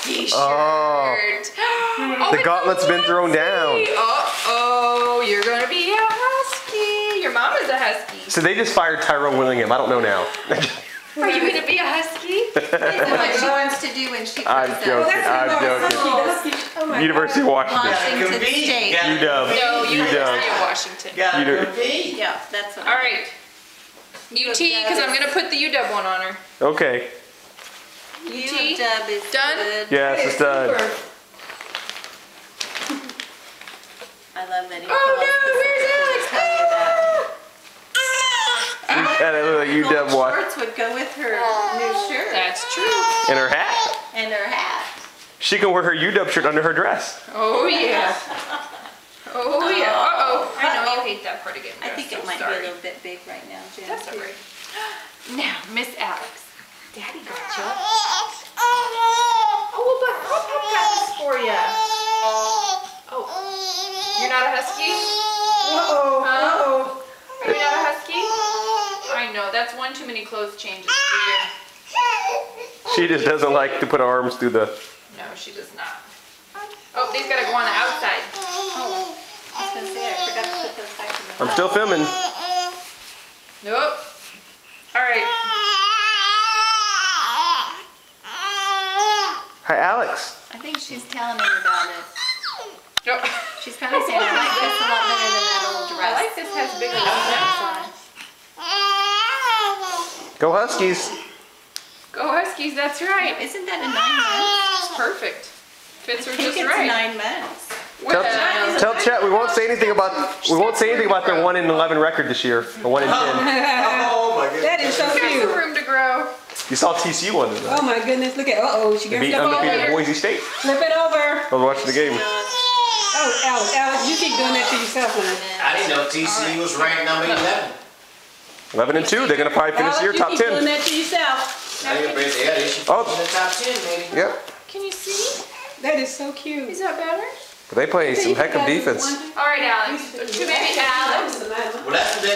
Husky shirt. Oh, Oh, the gauntlet's been thrown down. Uh-oh, you're gonna be a husky. Your mom is a husky. So they just fired Tyrone Willingham. I don't know now. Are you gonna be a husky? That's what she wants to do when she grows I'm up. joking. I'm joking. Oh my University of Washington. Washington State. UW. No, UW. University of Washington. Yeah, that's what. All right. UT, because I'm gonna put the UW one on her. Okay. UW is Done? good. Yes, it's done. I love that he Oh, calls no, where's And it looked like UW Gold watch. shorts would go with her new shirt That's true. And her hat. and her hat. She can wear her UW shirt under her dress. Oh yeah. Oh yeah. Uh-oh. I know you hate that part again. I think it might be a little bit big right now, Jen. That's all right. Now, Miss Alex. Daddy got you. Oh, well, but Papa got this for you. Oh. You're not a husky? Uh-oh. Are you not a husky? I know. That's one too many clothes changes for you. She just doesn't like to put her arms through the... No, she does not. Oh, these gotta go on the outside. Oh, I was going to say, I forgot to put those back in the I'm still filming. Nope. All right. Hi, Alex. I think she's telling him about it. Nope. She's probably saying, I like this a lot better than that old I dress. like this has bigger nuts on. Go Huskies. Go Huskies, that's right. Isn't that a 9 months? It's perfect. Fits her I think just it's right. 9 months. Tell Chet we won't say anything about their 1-11 record this year. A 1-10. Oh my goodness. That is so Got some cute. room to grow. You saw TCU one today. Oh my goodness, look at, she They gonna beat flip undefeated over. Boise State. Flip it over. I was watching the game. Oh, Alex, you keep doing that to yourself, man. I didn't know TCU was ranked number 11. 11-2. They're gonna probably finish the year Alex, top you keep 10. doing that to yourself. I didn't bet they should Oh. be in the top 10 maybe. Yep. Can you see? That is so cute. Is that better? But they play some heck of defense. All right, Alex. To maybe Alex. Well, that's the